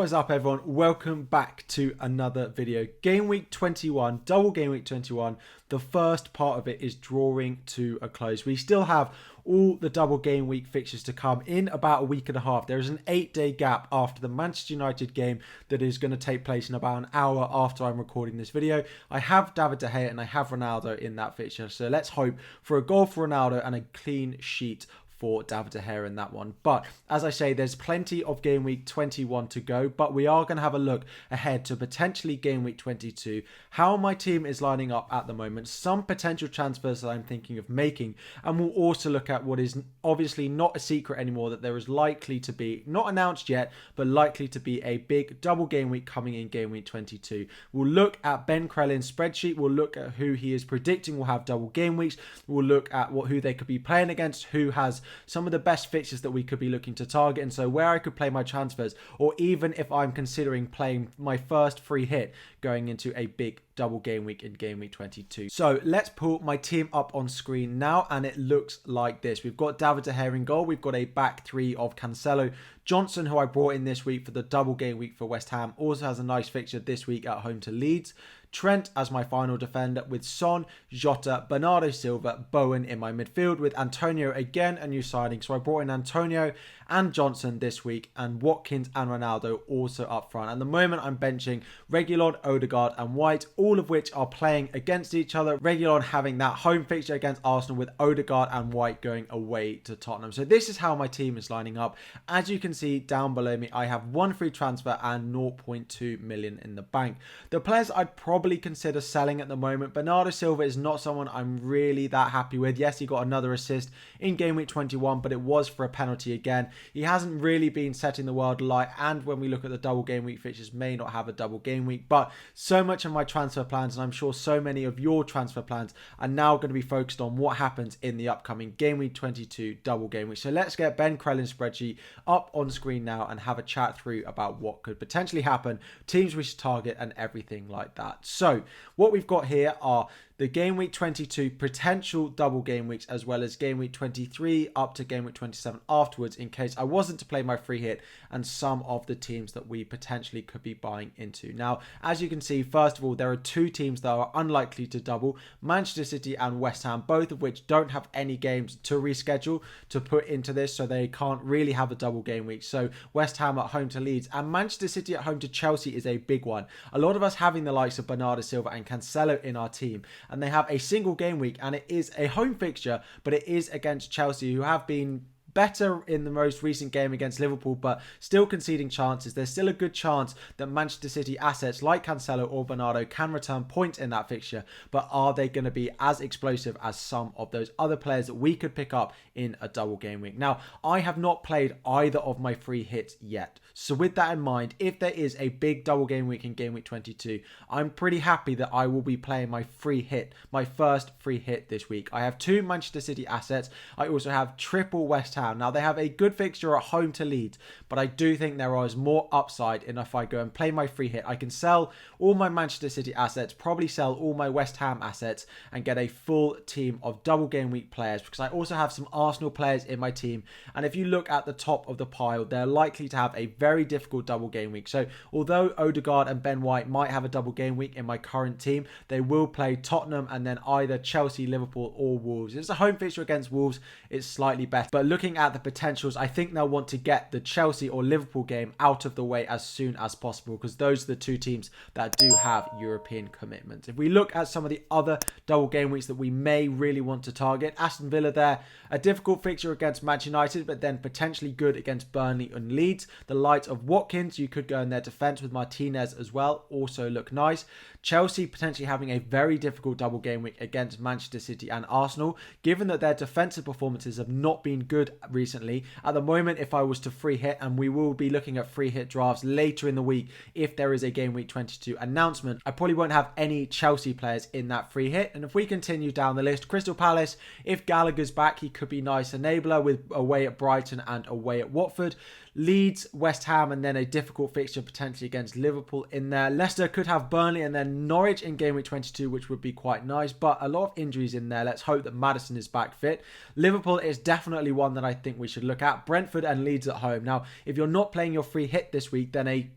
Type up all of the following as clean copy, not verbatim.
What is up, everyone? Welcome back to another video. Game week 21, double game week 21. The first part of it is drawing to a close. We still have all the double game week fixtures to come in about a week and a half. There is an 8-day gap after the Manchester United game that is going to take place in about an hour after I'm recording this video. I have David De Gea and I have Ronaldo in that fixture. So let's hope for a goal for Ronaldo and a clean sheet for David De Gea in that one. But as I say, there's plenty of game week 21 to go, but we are going to have a look ahead to potentially game week 22, how my team is lining up at the moment, some potential transfers that I'm thinking of making, and we'll also look at what is obviously not a secret anymore, that there is likely to be, not announced yet, but likely to be a big double game week coming in game week 22. We'll look at Ben Crellin's spreadsheet, we'll look at who he is predicting will have double game weeks, we'll look at who they could be playing against, who has some of the best fixtures that we could be looking to target, and so where I could play my transfers, or even if I'm considering playing my first free hit going into a big double game week in game week 22. So let's pull my team up on screen now, and it looks like this. We've got David De Gea in goal. We've got a back three of Cancelo. Johnson, who I brought in this week for the double game week for West Ham, also has a nice fixture this week at home to Leeds. Trent as my final defender, with Son, Jota, Bernardo Silva, Bowen in my midfield, with Antonio again a new signing. So I brought in Antonio and Johnson this week, and Watkins and Ronaldo also up front. At the moment I'm benching Reguilon, Odegaard and White, all of which are playing against each other. Reguilon having that home fixture against Arsenal, with Odegaard and White going away to Tottenham. So this is how my team is lining up. As you can see down below me, I have one free transfer and 0.2 million in the bank. The players I'd probably consider selling at the moment. Bernardo Silva is not someone I'm really that happy with. Yes, he got another assist in game week 21, but it was for a penalty again. He hasn't really been setting the world alight, and when we look at the double game week fixtures, may not have a double game week. But so much of my transfer plans, and I'm sure so many of your transfer plans, are now going to be focused on what happens in the upcoming game week 22 double game week. So let's get Ben Crellin's spreadsheet up on screen now and have a chat through about what could potentially happen, teams we should target, and everything like that. So what we've got here are the game week 22 potential double game weeks, as well as game week 23 up to game week 27 afterwards, in case I wasn't to play my free hit, and some of the teams that we potentially could be buying into. Now, as you can see, first of all, there are two teams that are unlikely to double, Manchester City and West Ham, both of which don't have any games to reschedule to put into this, so they can't really have a double game week. So West Ham at home to Leeds and Manchester City at home to Chelsea is a big one. A lot of us having the likes of Bernardo Silva and Cancelo in our team, and they have a single game week, and it is a home fixture, but it is against Chelsea, who have been better in the most recent game against Liverpool, but still conceding chances. There's still a good chance that Manchester City assets like Cancelo or Bernardo can return points in that fixture, but are they going to be as explosive as some of those other players that we could pick up in a double game week? Now, I have not played either of my free hits yet, so with that in mind, if there is a big double game week in game week 22, I'm pretty happy that I will be playing my free hit, my first free hit this week. I have two Manchester City assets. I also have triple West Ham. Now, they have a good fixture at home to Leeds, but I do think there is more upside in if I go and play my free hit. I can sell all my Manchester City assets, probably sell all my West Ham assets, and get a full team of double game week players, because I also have some Arsenal players in my team. And if you look at the top of the pile, they're likely to have a very difficult double game week. So although Odegaard and Ben White might have a double game week in my current team, they will play Tottenham and then either Chelsea, Liverpool or Wolves. It's a home fixture against Wolves. It's slightly better, but looking at the potentials, I think they'll want to get the Chelsea or Liverpool game out of the way as soon as possible, because those are the two teams that do have European commitments. If we look at some of the other double game weeks that we may really want to target, Aston Villa there, a difficult fixture against Manchester United, but then potentially good against Burnley and Leeds. The likes of Watkins, you could go in their defence with Martinez as well, also look nice. Chelsea potentially having a very difficult double game week against Manchester City and Arsenal, given that their defensive performances have not been good recently. At the moment, if I was to free hit, and we will be looking at free hit drafts later in the week if there is a game week 22 announcement, I probably won't have any Chelsea players in that free hit. And if we continue down the list, Crystal Palace, if Gallagher's back, he could be nice enabler with away at Brighton and away at Watford. Leeds, West Ham, and then a difficult fixture potentially against Liverpool in there. Leicester could have Burnley and then Norwich in Game Week 22, which would be quite nice, but a lot of injuries in there. Let's hope that Maddison is back fit. Liverpool is definitely one that I think we should look at. Brentford and Leeds at home. Now, if you're not playing your free hit this week, then a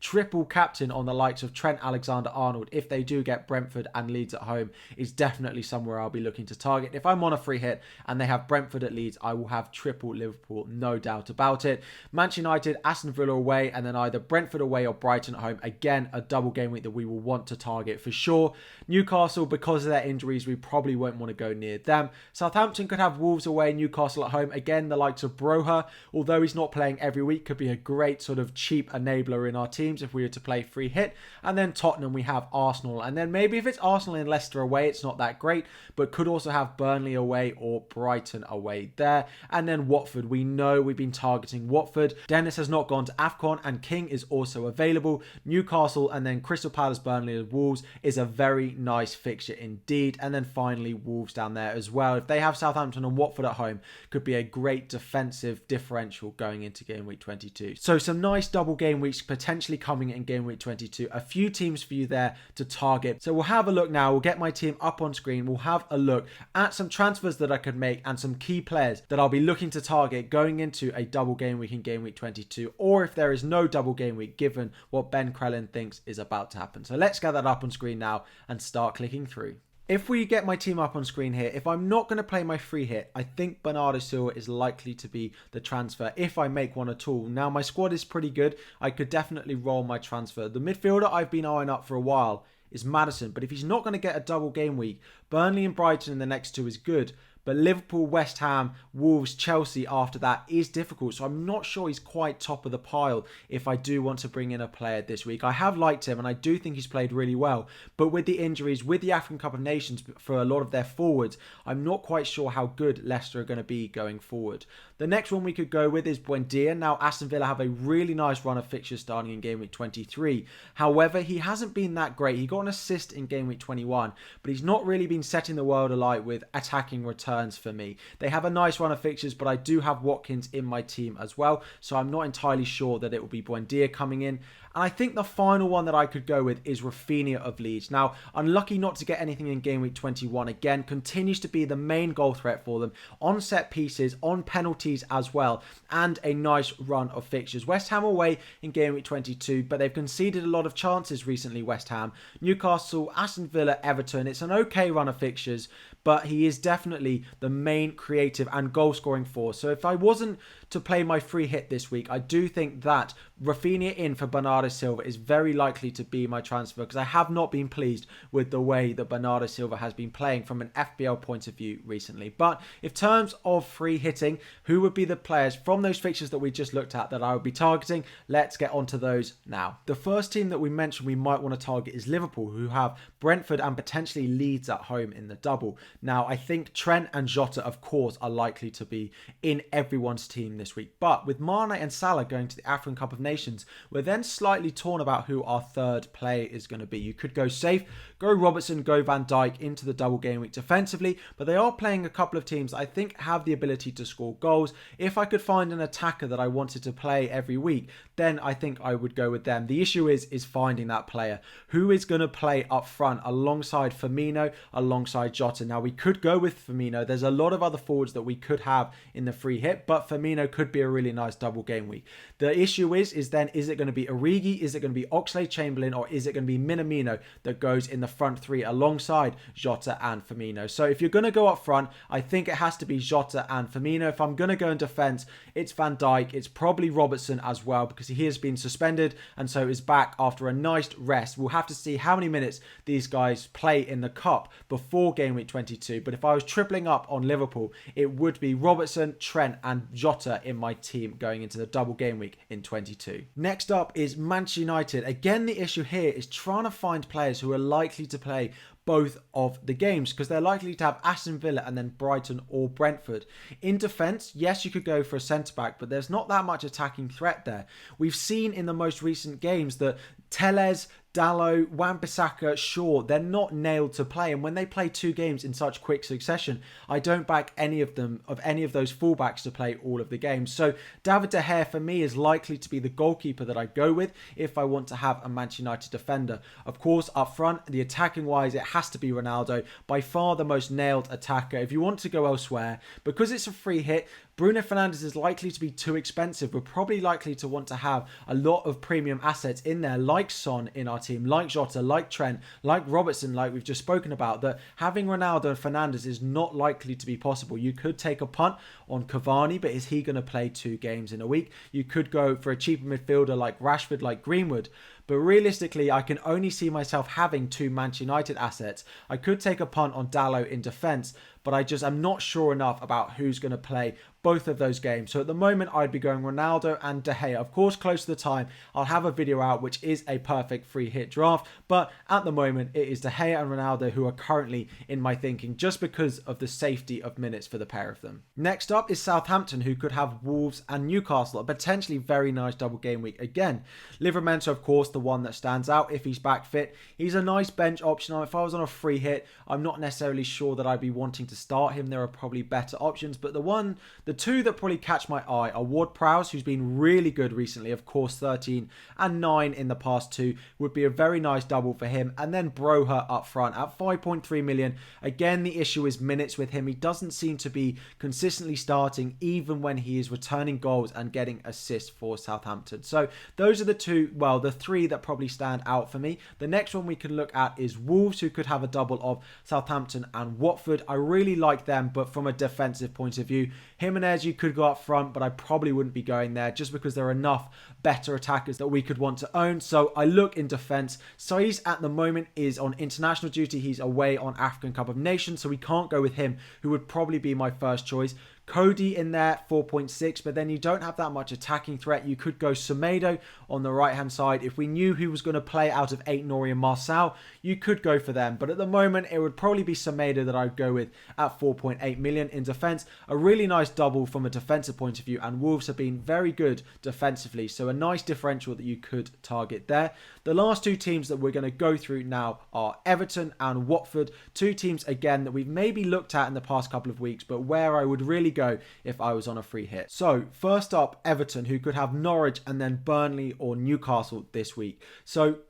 triple captain on the likes of Trent Alexander-Arnold, if they do get Brentford and Leeds at home, is definitely somewhere I'll be looking to target. If I'm on a free hit and they have Brentford at Leeds, I will have triple Liverpool, no doubt about it. Manchester United, Aston Villa away, and then either Brentford away or Brighton at home. Again, a double game week that we will want to target for sure. Newcastle, because of their injuries, we probably won't want to go near them. Southampton could have Wolves away, Newcastle at home. Again, the likes of Broha, although he's not playing every week, could be a great sort of cheap enabler in our teams if we were to play free hit. And then Tottenham, we have Arsenal. And then maybe if it's Arsenal and Leicester away, it's not that great, but could also have Burnley away or Brighton away there. And then Watford, we know we've been targeting Watford. Dennis has not gone to AFCON and King is also available. Newcastle and then Crystal Palace, Burnley and Wolves is a very nice fixture indeed. And then finally Wolves down there as well. If they have Southampton and Watford at home, could be a great defensive differential going into Game Week 22. So some nice double game weeks potentially coming in Game Week 22. A few teams for you there to target. So we'll have a look now. We'll get my team up on screen. We'll have a look at some transfers that I could make and some key players that I'll be looking to target going into a double game week in Game Week 22, or if there is no double game week given what Ben Crellin thinks is about to happen. So let's get that up on screen now and start clicking through. If we get my team up on screen here, if I'm not going to play my free hit, I think Bernardo Silva is likely to be the transfer if I make one at all. Now, my squad is pretty good. I could definitely roll my transfer. The midfielder I've been eyeing up for a while is Maddison, but if he's not going to get a double game week, Burnley and Brighton in the next two is good. But Liverpool, West Ham, Wolves, Chelsea after that is difficult. So I'm not sure he's quite top of the pile if I do want to bring in a player this week. I have liked him and I do think he's played really well. But with the injuries, with the African Cup of Nations for a lot of their forwards, I'm not quite sure how good Leicester are going to be going forward. The next one we could go with is Buendia. Now, Aston Villa have a really nice run of fixtures starting in Game Week 23. However, he hasn't been that great. He got an assist in Game Week 21, but he's not really been setting the world alight with attacking returns for me. They have a nice run of fixtures, but I do have Watkins in my team as well, so I'm not entirely sure that it will be Buendia coming in. And I think the final one that I could go with is Rafinha of Leeds. Now, unlucky not to get anything in Game Week 21. Again, continues to be the main goal threat for them. On set pieces, on penalties as well. And a nice run of fixtures. West Ham away in Game Week 22, but they've conceded a lot of chances recently, West Ham. Newcastle, Aston Villa, Everton. It's an okay run of fixtures, but he is definitely the main creative and goal-scoring force. So if I wasn't to play my free hit this week, I do think that Rafinha in for Bernardo Silva is very likely to be my transfer, because I have not been pleased with the way that Bernardo Silva has been playing from an FPL point of view recently. But in terms of free hitting, who would be the players from those fixtures that we just looked at that I would be targeting? Let's get onto those now. The first team that we mentioned we might want to target is Liverpool, who have Brentford and potentially Leeds at home in the double. Now, I think Trent and Jota, of course, are likely to be in everyone's team this week. But with Mane and Salah going to the African Cup of Nations, we're then slightly torn about who our third player is going to be. You could go safe, go Robertson, go Van Dijk into the double game week defensively, but they are playing a couple of teams that I think have the ability to score goals. If I could find an attacker that I wanted to play every week, then I think I would go with them. The issue is finding that player. Who is going to play up front alongside Firmino, alongside Jota? Now, we could go with Firmino. There's a lot of other forwards that we could have in the free hit, but Firmino could be a really nice double game week. The issue is it going to be Origi, is it going to be Oxlade-Chamberlain, or is it going to be Minamino that goes in the front three alongside Jota and Firmino? So if you're going to go up front, I think it has to be Jota and Firmino. If I'm going to go in defence, it's Van Dijk. It's probably Robertson as well, because he has been suspended and so is back after a nice rest. We'll have to see how many minutes these guys play in the Cup before Game Week 22. But if I was tripling up on Liverpool, it would be Robertson, Trent and Jota in my team going into the double game week in 22. Next up is Manchester United. Again, the issue here is trying to find players who are likely to play both of the games, because they're likely to have Aston Villa and then Brighton or Brentford. In defence, yes, you could go for a centre-back, but there's not that much attacking threat there. We've seen in the most recent games that Telles, Dalot, Wan-Bissaka, sure, they're not nailed to play. And when they play 2 games in such quick succession, I don't back any of them, of any of those fullbacks, to play all of the games. So David De Gea, for me, is likely to be the goalkeeper that I go with if I want to have a Manchester United defender. Of course, up front, the attacking wise, it has to be Ronaldo, by far the most nailed attacker. If you want to go elsewhere, because it's a free hit, Bruno Fernandes is likely to be too expensive. We're probably likely to want to have a lot of premium assets in there, like Son in our team, like Jota, like Trent, like Robertson, like we've just spoken about, that having Ronaldo and Fernandes is not likely to be possible. You could take a punt on Cavani, but is he going to play 2 games in a week? You could go for a cheaper midfielder like Rashford, like Greenwood. But realistically, I can only see myself having 2 Manchester United assets. I could take a punt on Dalot in defence, but I'm not sure enough about who's going to play both of those games. So at the moment, I'd be going Ronaldo and De Gea. Of course, close to the time, I'll have a video out which is a perfect free hit draft. But at the moment, it is De Gea and Ronaldo who are currently in my thinking, just because of the safety of minutes for the pair of them. Next up is Southampton, who could have Wolves and Newcastle, a potentially very nice double game week again. Livramento, of course, the one that stands out if he's back fit. He's a nice bench option. If I was on a free hit, I'm not necessarily sure that I'd be wanting to start him. There are probably better options, but the 2 that probably catch my eye are Ward-Prowse, who's been really good recently, of course 13 and 9 in the past 2, would be a very nice double for him, and then Broha up front at 5.3 million. Again, the issue is minutes with him. He doesn't seem to be consistently starting, even when he is returning goals and getting assists for Southampton. So those are the 3 that probably stand out for me. The next one we can look at is Wolves, who could have a double of Southampton and Watford. I really like them, but from a defensive point of view, Jimenez, you could go up front, but I probably wouldn't be going there just because there are enough better attackers that we could want to own. So I look in defence. Saiz at the moment is on international duty. He's away on African Cup of Nations, so we can't go with him, who would probably be my first choice. Cody in there, 4.6, but then you don't have that much attacking threat. You could go Semedo on the right-hand side. If we knew who was going to play out of 8, Nori and Marçal, you could go for them. But at the moment, it would probably be Semedo that I'd go with at 4.8 million in defence. A really nice double from a defensive point of view, and Wolves have been very good defensively, so a nice differential that you could target there. The last 2 teams that we're going to go through now are Everton and Watford. 2 teams, again, that we've maybe looked at in the past couple of weeks, but where I would really go if I was on a free hit. So first up, Everton, who could have Norwich and then Burnley or Newcastle this week. So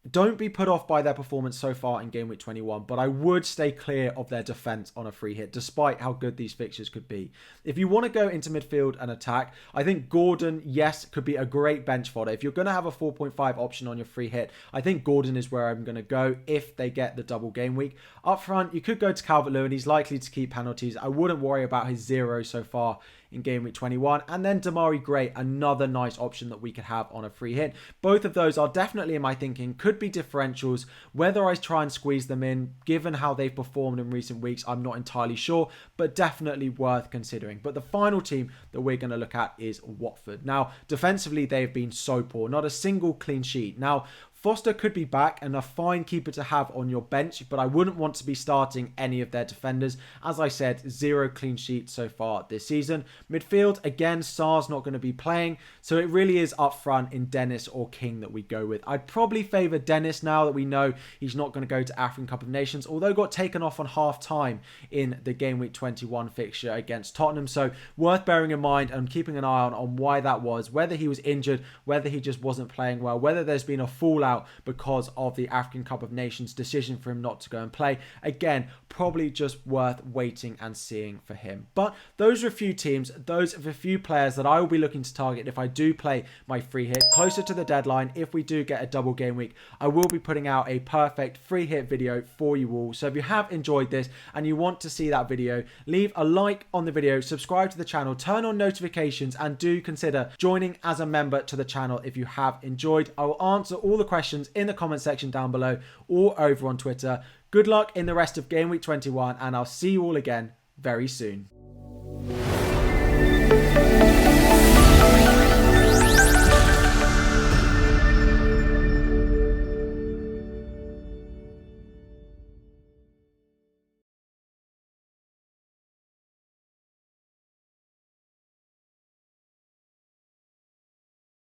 don't be put off by their performance so far in Game Week 21, but I would stay clear of their defence on a free hit, despite how good these fixtures could be. If you want to go into midfield and attack, I think Gordon, yes, could be a great bench fodder. If you're going to have a 4.5 option on your free hit, I think Gordon is where I'm going to go if they get the double game week. Up front, you could go to Calvert-Lewin. He's likely to keep penalties. I wouldn't worry about his 0 so far in Game Week 21. And then Damari Gray, another nice option that we could have on a free hit. Both of those are definitely in my thinking, could be differentials. Whether I try and squeeze them in, given how they've performed in recent weeks, I'm not entirely sure, but definitely worth considering. But the final team that we're going to look at is Watford. Now, defensively, they've been so poor. Not a single clean sheet. Now, Foster could be back and a fine keeper to have on your bench, but I wouldn't want to be starting any of their defenders. As I said, 0 clean sheets so far this season. Midfield, again, Sarr's not going to be playing, so it really is up front in Dennis or King that we go with. I'd probably favour Dennis now that we know he's not going to go to African Cup of Nations, although got taken off on half time in the Game Week 21 fixture against Tottenham, so worth bearing in mind and keeping an eye on why that was, whether he was injured, whether he just wasn't playing well, whether there's been a fallout because of the African Cup of Nations decision for him not to go and play. Again, probably just worth waiting and seeing for him. But those are a few teams, those are a few players that I will be looking to target if I do play my free hit. Closer to the deadline, if we do get a double game week, I will be putting out a perfect free hit video for you all. So if you have enjoyed this and you want to see that video, leave a like on the video, subscribe to the channel, turn on notifications, and do consider joining as a member to the channel if you have enjoyed. I will answer all the questions in the comment section down below or over on Twitter. Good luck in the rest of Game Week 21, and I'll see you all again very soon.